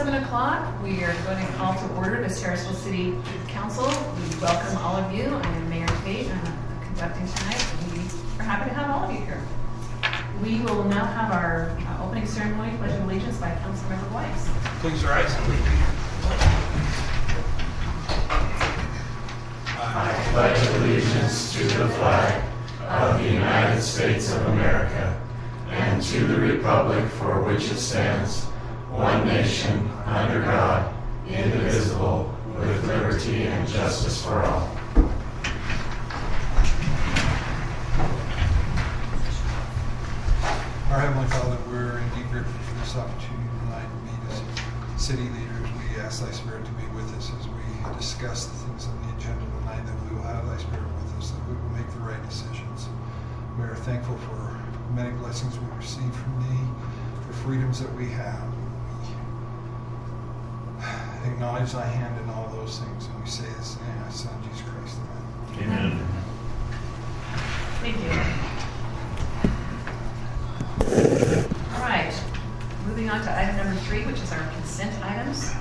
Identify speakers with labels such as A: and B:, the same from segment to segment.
A: 7 o'clock. We are going to call to order this Harrisville City Council. We welcome all of you. I am Mayor Tait. I'm conducting tonight. We are happy to have all of you here. We will now have our opening ceremony, Pledge of Allegiance by Councilmember Weiss.
B: Please rise.
C: I pledge allegiance to the flag of the United States of America and to the republic for which it stands, one nation, under God, indivisible, with liberty and justice for all.
B: Our Heavenly Father, we're indeed grateful for this opportunity tonight to meet as city leaders. We ask Thy Spirit to be with us as we discuss the things on the agenda tonight, that we will have Thy Spirit with us, that we will make the right decisions. We are thankful for many blessings we receive from Thee, the freedoms that we have. We acknowledge Thy hand in all those things, and we say this in Thy Son, Jesus Christ. Amen.
C: Amen.
A: Thank you. All right, moving on to item number 3, which is our consent items.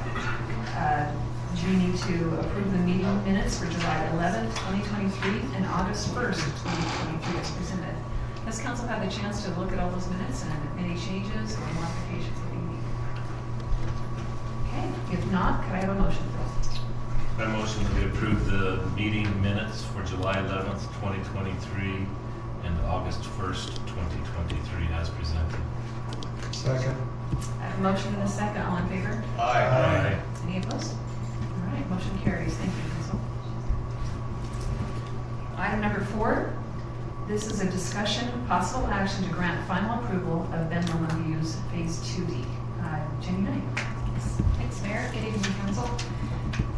A: We need to approve the meeting minutes for July 11th, 2023 and August 1st, 2023 as presented. Has council had the chance to look at all those minutes and any changes or modifications that you need? Okay, if not, could I have a motion, please?
C: I motion that we approve the meeting minutes for July 11th, 2023 and August 1st, 2023 as presented.
B: Second.
A: I have a motion and a second. All in favor?
C: Aye.
A: Any opposed? All right, motion carries. Thank you, council. Item number 4. This is a discussion, possible action to grant final approval of Ben Lomond Views Phase 2D. Jennie Knight.
D: Thanks, Mayor. Good evening, Council.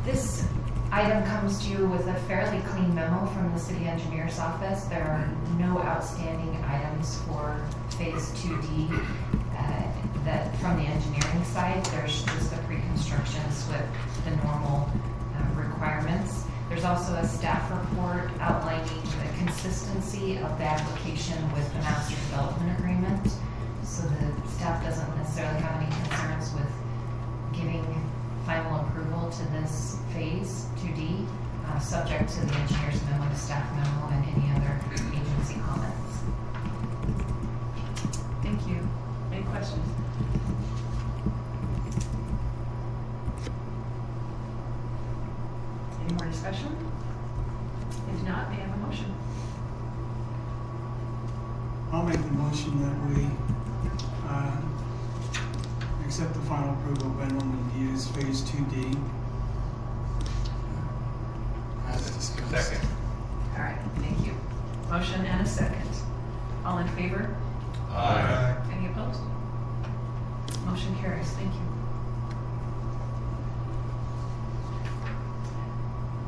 D: This item comes to you with a fairly clean memo from the City Engineer's Office. There are no outstanding items for Phase 2D that from the engineering side. There's just a pre-construction SWIP, the normal requirements. There's also a staff report outlining the consistency of the application with the Master Development Agreement. So the staff doesn't necessarily have any concerns with giving final approval to this Phase 2D, subject to the engineer's memo, the staff memo, and any other agency comments.
A: Thank you. Any questions? Any more discussion? If not, may I have a motion?
E: I'll make the motion that we accept the final approval of Ben Lomond Views Phase 2D. As discussed.
C: Second.
A: All right, thank you. Motion and a second. All in favor?
C: Aye.
A: Any opposed? Motion carries. Thank you.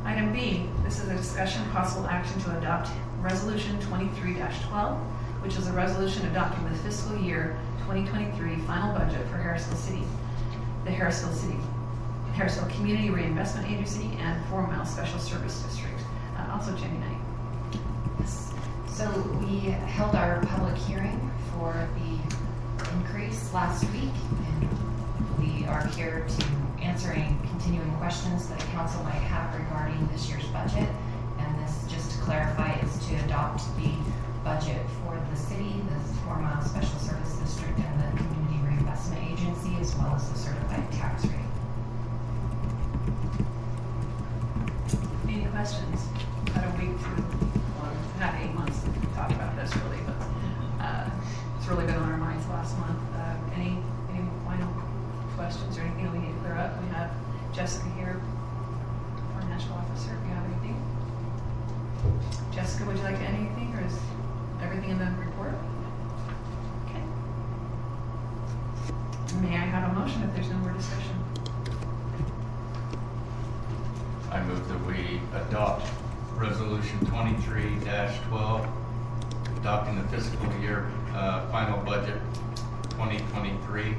A: Item B, this is a discussion, possible action to adopt Resolution 23-12, which is a resolution adopting the fiscal year 2023 final budget for Harrisville City, the Harrisville Community Reinvestment Agency, and 4 Mile Special Service District. Also Jennie Knight.
D: Yes. So we held our public hearing for the increase last week, and we are here to answer any continuing questions that the council might have regarding this year's budget. And this, just to clarify, is to adopt the budget for the city, the 4 Mile Special Service District, and the Community Reinvestment Agency, as well as the certified tax rate.
A: Any questions? About a week through, well, not 8 months to talk about this really, but it's really been on our minds last month. Any final questions or anything that we need to clear up? We have Jessica here, Financial Officer, if you have anything. Jessica, would you like to add anything, or is everything in the report? Okay. May I have a motion if there's no more discussion?
F: I move that we adopt Resolution 23-12, adopting the fiscal year final budget 2023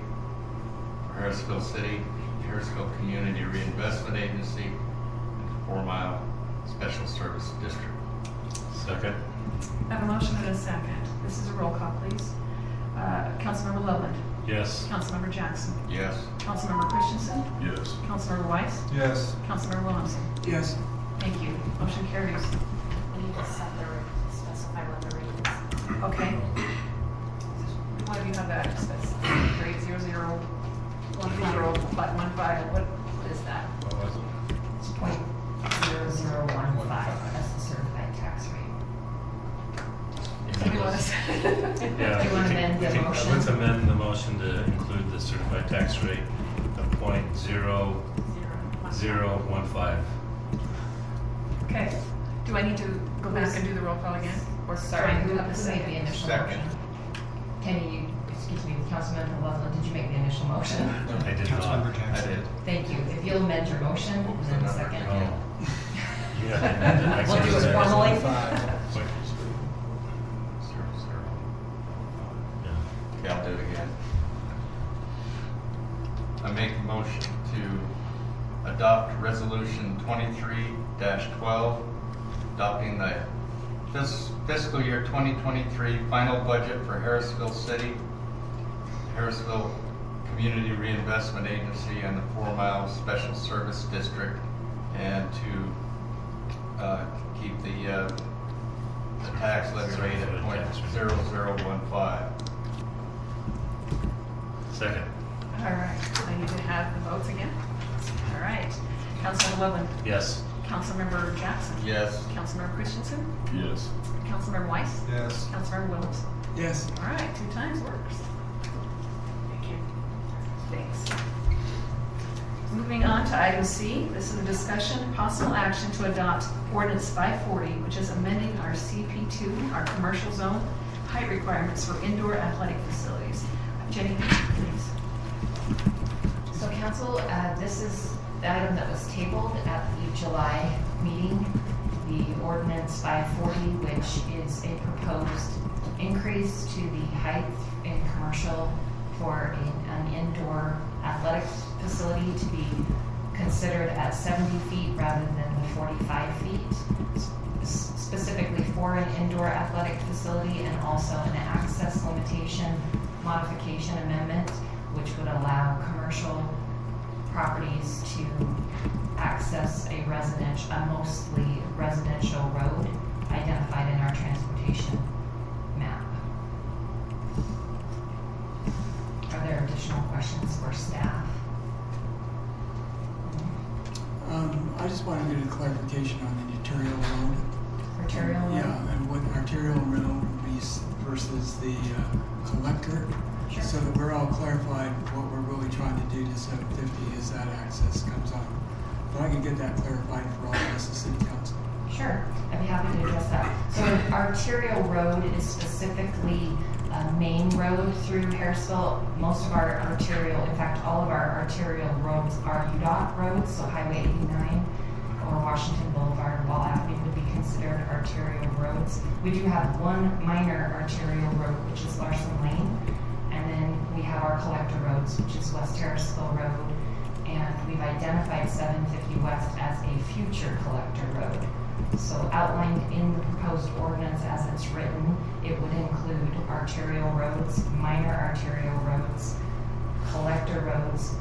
F: for Harrisville City, Harrisville Community Reinvestment Agency, and 4 Mile Special Service District.
C: Second.
A: I have a motion and a second. This is a roll call, please. Councilmember Lomond.
C: Yes.
A: Councilmember Jackson.
F: Yes.
A: Councilmember Christensen.
C: Yes.
A: Councilmember Weiss.
B: Yes.
A: Councilmember Williamson.
E: Yes.
A: Thank you. Motion carries.
G: We need to specify what the rate is.
A: Okay. Why do you have that? Grade 0015, what is that?
C: What was it?
D: It's 0.0015, that's the certified tax rate.
A: Do you want to say?
C: Yeah,
D: Do you want to amend the motion?
C: Let's amend the motion to include the certified tax rate of 0.0015.
A: Okay. Do I need to go back and do the roll call again? Or
D: Sorry, who
A: have a
D: made the
A: second?
D: initial
F: Second.
D: motion? Kenny, excuse me, Councilmember Loveland, did you make the initial motion?
C: I did
B: Councilmember
C: not.
B: Jackson.
F: I did.
D: Thank you. If you'll amend your motion,
F: What was
D: and
F: the
D: then
F: number?
D: second.
C: Oh. You have to amend it. I
D: We'll do it
C: can't-
D: formally.
C: Wait.
F: 0, 0.
C: Yeah.
F: Okay, I'll do it again. I make a motion to adopt Resolution 23-12, adopting the fiscal year 2023 final budget for Harrisville City, Harrisville Community Reinvestment Agency, and the 4 Mile Special Service District, and to keep the tax levy rate at .0015.
C: Second.
A: All right. I need to have the votes again. All right. Councilmember Loveland.
C: Yes.
A: Councilmember Jackson.
F: Yes.
A: Councilmember Christensen.
C: Yes.
A: Councilmember Weiss.
B: Yes.
A: Councilmember Williamson.
E: Yes.
A: All right. 2 times works. Thank you. Thanks. Moving on to item C, this is a discussion, possible action to adopt Ordinance 540, which is amending our CP2, our commercial zone, height requirements for indoor athletic facilities. Jennie, please.
D: So council, this is the item that was tabled at the July meeting, the Ordinance 540, which is a proposed increase to the height in commercial for an indoor athletic facility to be considered at 70 feet rather than the 45 feet, specifically for an indoor athletic facility, and also an access limitation modification amendment, which would allow commercial properties to access a mostly residential road identified in our transportation map. Are there additional questions for staff?
E: I just want to get a clarification on the arterial road.
D: Arterial road?
E: Yeah, and what arterial road would be versus the collector.
D: Sure.
E: So that we're all clarified what we're really trying to do to 750 as that access comes on. But I can get that clarified for all of us as city council.
D: Sure, I'd be happy to address that. So an arterial road is specifically a main road through Harrisville. Most of our arterial, in fact, all of our arterial roads are UDOT roads, so Highway 89 or Washington Boulevard or Wall Avenue would be considered arterial roads. We do have one minor arterial road, which is Larson Lane, and then we have our collector roads, which is West Harrisville Road, and we've identified 750 West as a future collector road. So outlined in the proposed ordinance as it's written, it would include arterial roads, minor arterial roads, collector roads,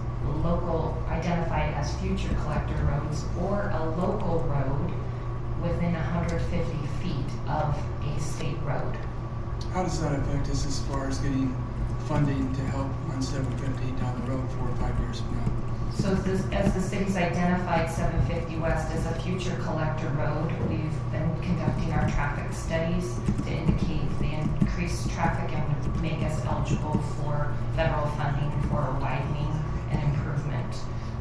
D: local identified as future collector roads, or a local road within 150 feet of a state road.
E: How does that affect us as far as getting funding to help on 750 down the road 4 or 5 years from now?
D: So as the city's identified 750 West as a future collector road, we've been conducting our traffic studies to indicate the increased traffic and would make us eligible for federal funding for a widening and improvement.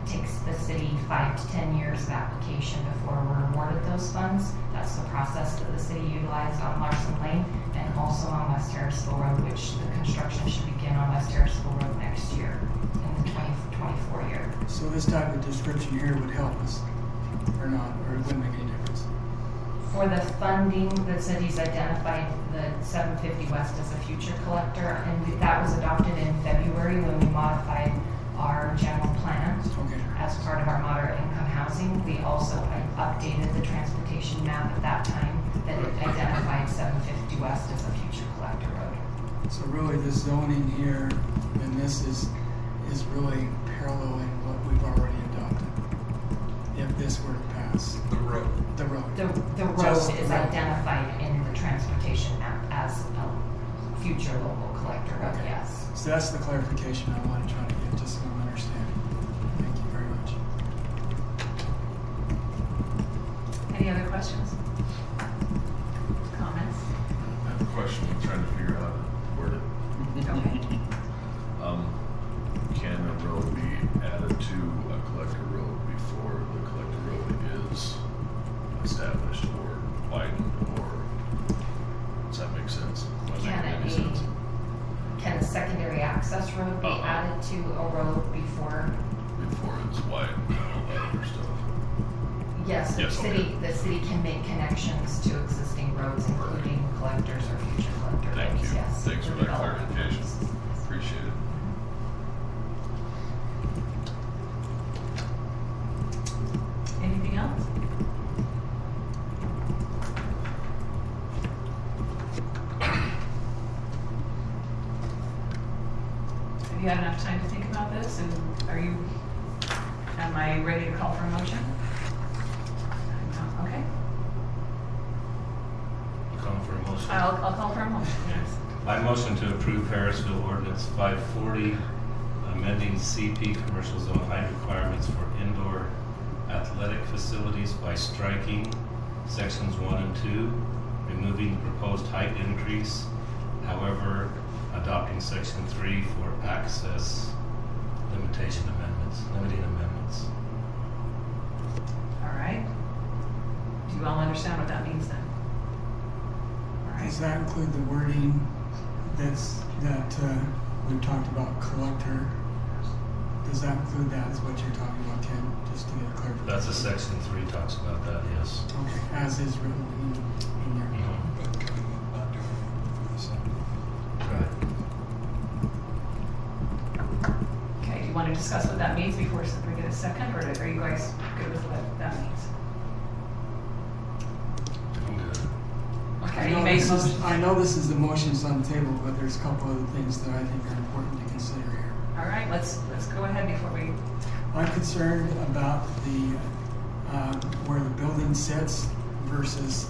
D: It takes the city 5 to 10 years of application before we're awarded those funds. That's the process that the city utilized on Larson Lane and also on West Harrisville Road, which the construction should begin on West Harrisville Road next year in the 2024 year.
E: So this type of description here would help us, or not, or it wouldn't make any difference.
D: For the funding, the city's identified the 750 West as a future collector, and that was adopted in February when we modified our general plan.
E: Okay.
D: As part of our moderate income housing, we also updated the transportation map at that time that it identified 750 West as a future collector road.
E: So really this zoning here, and and this is really paralleling what we've already adopted. If this were to pass,
B: The road.
E: the road.
D: The road
E: Just
D: is
E: the road.
D: identified in the transportation map as a future local collector road,
E: Okay.
D: yes.
E: So that's the clarification I want to try to get, just so I'm understanding. Thank you very much.
A: Any other questions? Comments?
H: I have a question. I'm trying to figure out how to word it.
A: Okay.
H: Can a road be added to a collector road before the collector road is established or widened, or does that make sense? Am I
D: Can
H: making
D: it
H: any
D: be,
H: sense?
D: can a secondary access road be
H: Uh-huh.
D: added to a road before?
H: Before it's widened and all that other stuff.
D: Yes,
H: Yes, okay.
D: the city can make connections to existing roads, including collectors or future collector
H: Thank
D: roads,
H: you.
D: yes.
H: Thanks for
D: for
H: that
D: development
H: clarification.
D: purposes.
H: Appreciate it.
A: Anything else? Have you had enough time to think about this, and am I ready to call for a motion? No, okay.
I: Call for a motion.
A: I'll call for a motion, yes.
I: I motion to approve Harrisville Ordinance 540, amending CP commercial zone height requirements for indoor athletic facilities by striking sections 1 and 2, removing the proposed height increase, however, adopting section 3 for access limiting amendments.
A: All right. Do you all understand what that means then? All right.
E: Does that include the wording that we've talked about collector? Does that include that is what you're talking about, Ken? Just to get a clarification.
I: That's a section 3 talks about that, yes.
E: Okay, as is written in your.
B: But can we not do anything for this?
I: Right.
A: Okay, do you want to discuss what that means before we get a second, or are you guys good with what that means?
I: I'm good.
A: Okay, you made a motion.
E: I know this is the motions on the table, but there's a couple other things that I think are important to consider here.
A: All right, let's go ahead before we,
E: I'm concerned about the, where the building sits versus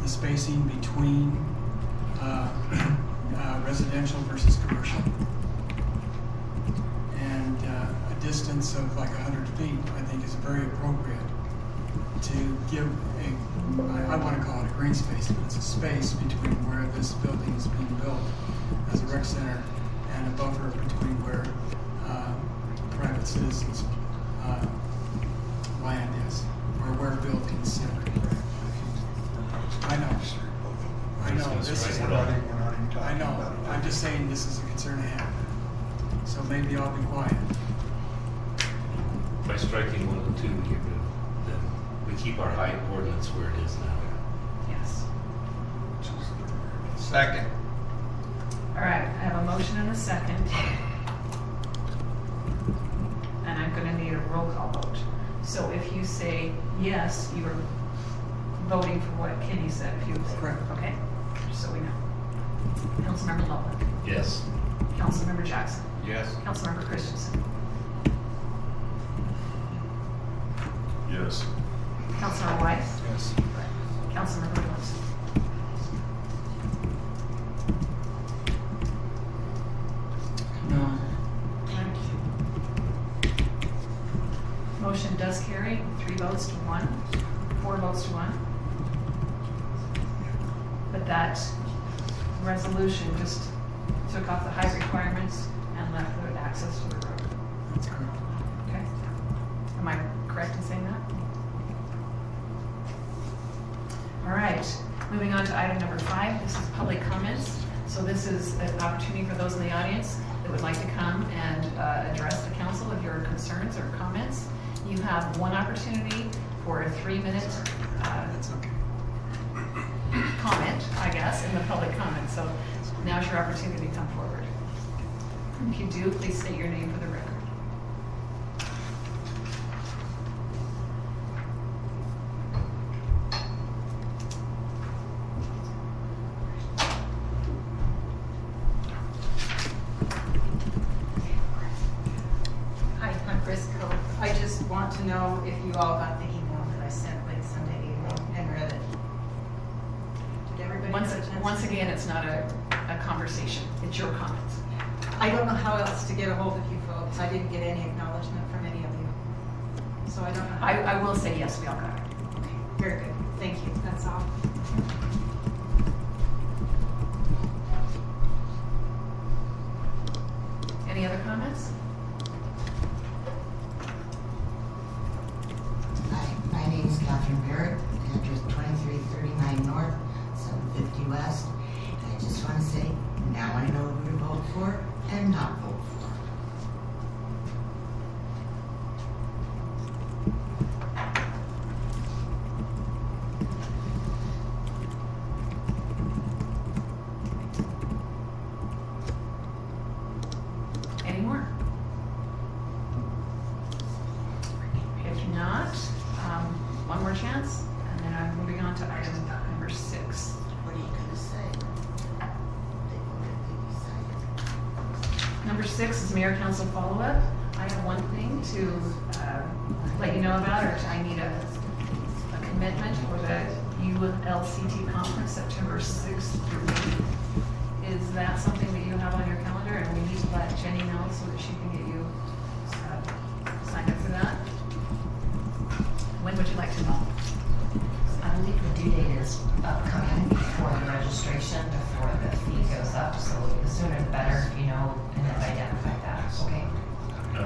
E: the spacing between, residential versus commercial. And, a distance of like 100 feet, I think is very appropriate to give I want to call it a green space, but it's a space between where this building is being built as a rec center and a buffer between where private citizens' land is, or where buildings sit. I know. I know, this is,
B: We're not even talking
E: I know,
B: about it.
E: I'm just saying this is a concern I have. So maybe I'll be quiet.
I: By striking 1 and 2, we get rid of, then we keep our height ordinance where it is now.
A: yes.
F: Second.
A: All right, I have a motion and a second. And I'm going to need a roll call vote. So if you say yes, you are voting for what Kenny said. If you
E: Correct.
A: Okay, just so we know. Councilmember Lomond,
I: Yes.
A: Councilmember Jackson,
F: Yes.
A: Councilmember Christensen,
H: Yes.
A: Councilmember Weiss,
B: Yes.
A: Councilmember Wilson.
E: No.
A: Motion does carry, 3 votes to 1, 4 votes to 1. But that resolution just took off the height requirements and left the access to the road.
E: That's correct.
A: Okay? Am I correct in saying that? All right, moving on to item number 5. This is public comments. So this is an opportunity for those in the audience that would like to come and address the council with your concerns or comments. You have one opportunity for a 3-minute
E: That's okay.
A: comment, I guess, in the public comment. So now's your opportunity to come forward. If you do, please state your name for the record.
J: I just want to know if you all got the email that I sent late Sunday evening and read it. Did everybody
A: Once,
J: get a chance?
A: once again, it's not a conversation, it's your comments.
J: I don't know how else to get a hold of you folks. I didn't get any acknowledgement from any of you. So I don't know.
A: I will say yes, we all got it.
J: Okay, very good. Thank you. That's all.
A: Any other comments?
K: Hi, my name is Catherine Barrett, address 2339 North, 750 West. I just want to say, now I know who to vote for and not vote for.
A: Any more? If not, one more chance, and then I'm moving on to item number 6.
K: What are you going to say? They already decided.
A: Number 6 is mayor council follow-up. I have one thing to let you know about, or I need a commitment for the ULCT conference, September 6th through 8th. Is that something that you have on your calendar, and we need to let Jennie know so that she can get you signed up for that? When would you like to know?
D: I believe the due date is upcoming for the registration before the fee goes up, so the sooner the better, if you know and have identified that, okay?
I: No,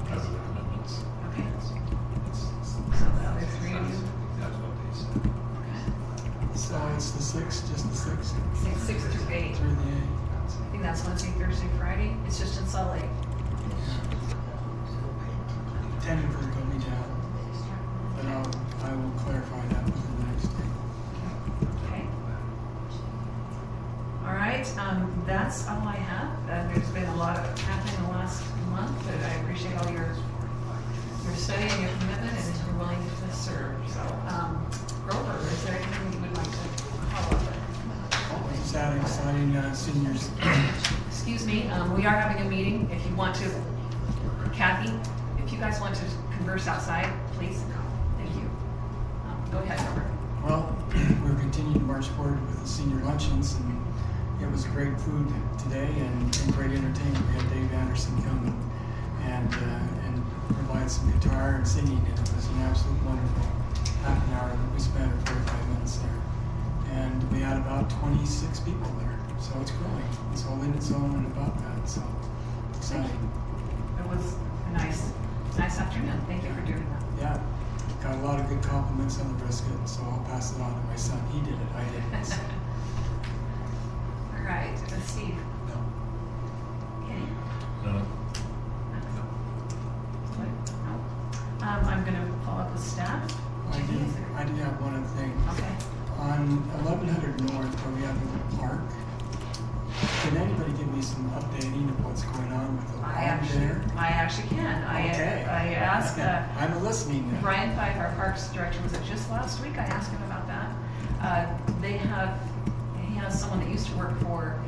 I: because of the commitments.
A: Okay. So the other 3 of you?
B: That's what they said.
A: Okay.
E: So it's the 6th, just the 6th,
A: 6 through 8.
E: through the 8th.
A: I think that's Wednesday, Thursday, Friday. It's just in Salt Lake.
E: Technically, it'll be down, but I will clarify that within the next day.
A: Okay. All right, that's all I have. There's been a lot of happening in the last month, but I appreciate all your study and your commitment and your willingness to serve. So, Grover, is there anything you would like to follow up with?
E: Just adding exciting seniors.
A: Excuse me, we are having a meeting. If you want to, Kathy, if you guys want to converse outside, please. Thank you. Go ahead, Grover.
E: Well, we're continuing to march forward with the senior luncheons, and it was great food today and great entertainment. We had Dave Anderson come and provide some guitar and singing, and it was an absolute wonderful half an hour that we spent, or 45 minutes there. And we had about 26 people there, so it's growing. It's all in its own and about that, so exciting.
A: It was a nice afternoon. Thank you for doing that.
E: Yeah, got a lot of good compliments on the brisket, so I'll pass it on to my son. He did it, I didn't. So.
A: All right, Steve.
B: No.
A: Kenny?
I: No,
A: No. I'm going to follow up with staff.
E: I
A: Jennie, is
E: do
A: there-
E: have one other thing.
A: Okay.
E: On 1100 North, where we have the little park, can anybody give me some updating of what's going on with the lawn there?
A: I actually can.
E: Okay.
A: I asked
E: I'm listening now.
A: Brian Fife, our parks director, was it just last week? I asked him about that. He has someone that used to work for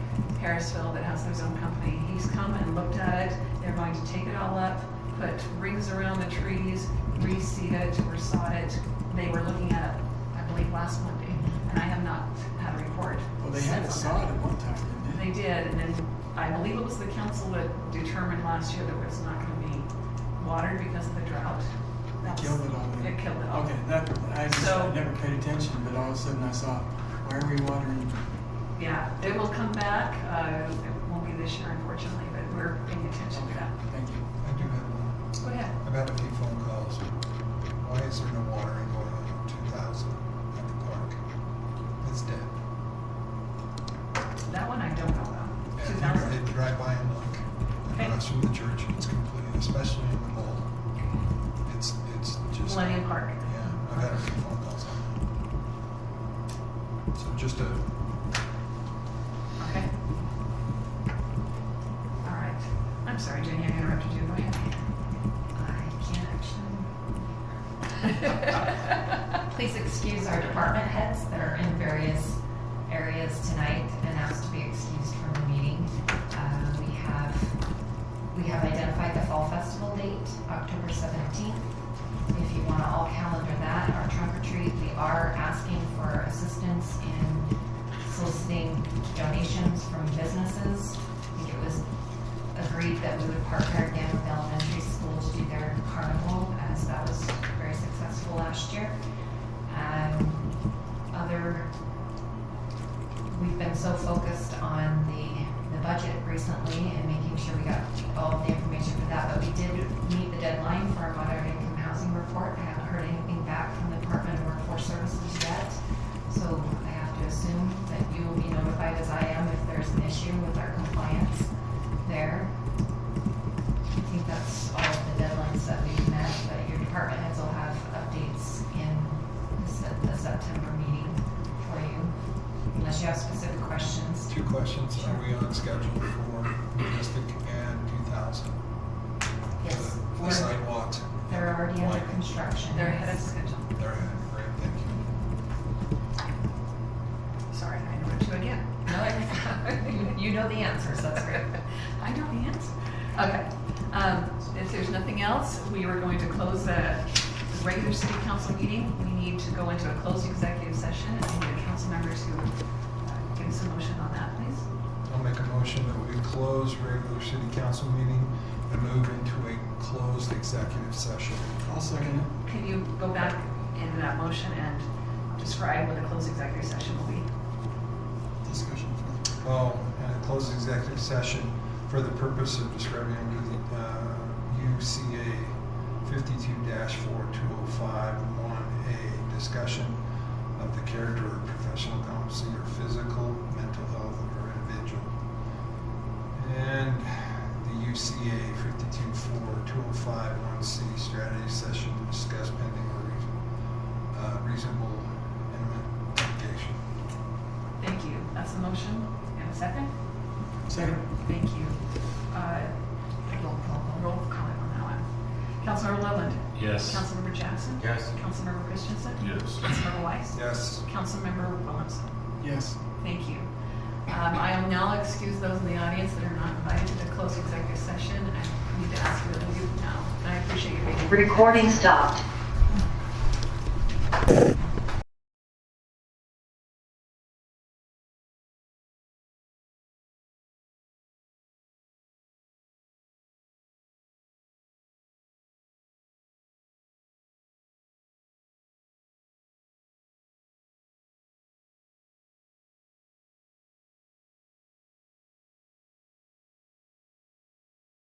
A: Harrisville that has his own company. He's come and looked at it. They're going to take it all up, put rings around the trees, reseed it, or sod it. They were looking at it, I believe, last Monday, and I have not had a report.
E: Well, they had it
A: since on
E: sawed
A: that.
E: at one time, didn't they?
A: They did, and then I believe it was the council that determined last year that it was not going to be watered because of the drought.
E: They killed it all.
A: It killed it all.
E: Okay, I never paid attention, but all of a sudden I saw, why are we watering?
A: Yeah, it will come back. It won't be this year, unfortunately, but we're paying attention to that.
E: Thank you.
B: I do have one.
A: Go ahead.
B: I've had a few phone calls. Why is there no watering going on in 2000 at the park? It's dead.
A: That one I don't know about.
B: And
A: 2000.
B: you drive by and look.
A: Okay.
B: Across from the church, it's completely, especially in the mall. It's just.
A: Millennium Park.
B: Yeah, I've had a few phone calls on that. So just a.
A: Okay. All right. I'm sorry, Jenny, I interrupted you. Go ahead.
D: I can't. Please excuse our department heads that are in various areas tonight and asked to be excused from the meeting. We have We have identified the Fall Festival date, October 17th. If you want to all calendar that, our trunk or treat, we are asking for assistance in soliciting donations from businesses. I think it was agreed that we would partner again with elementary school to do their carnival, as that was very successful last year. We've been so focused on the budget recently and making sure we got all of the information for that, but we did meet the deadline for our moderate income housing report. I haven't heard anything back from the Department of Workforce Services yet, so I have to assume that you will be notified, as I am, if there's an issue with our compliance there. I think that's all of the deadlines that we've met, but your department heads will have updates in the September meeting for you, unless you have specific questions.
B: 2 questions. Are we on schedule for Majestic and 2000?
D: Yes.
B: For the sidewalks?
D: They're already under construction.
A: They're ahead of schedule.
B: They're ahead. Great, thank you.
A: Sorry, I interrupted you again.
D: No, you know the answers, that's great.
A: I know the answer. Okay. If there's nothing else, we are going to close the regular city council meeting. We need to go into a closed executive session. I need council members who give us a motion on that, please.
B: I'll make a motion that we close regular city council meeting and move into a closed executive session.
E: I'll second it.
A: Can you go back into that motion and describe what a closed executive session will be?
E: Discussion further.
B: Oh, and a closed executive session for the purpose of describing under the UCA 52-4205-1A, discussion of the character or professional competency or physical, mental health of our individual. And the UCA 52-4205-1C strategy session to discuss pending or reasonable litigation.
A: Thank you. That's a motion. And a second?
E: Second.
A: Thank you. Roll call on that one. Councilmember Lomond?
I: Yes.
A: Councilmember Jackson?
F: Yes.
A: Councilmember Christensen?
H: Yes.
A: Councilmember Weiss?
B: Yes.
A: Councilmember Williamson?
E: Yes.
A: Thank you. I will now excuse those in the audience that are not invited to the closed executive session. I need to ask you to leave now. And I appreciate you being here.
L: Recording stopped.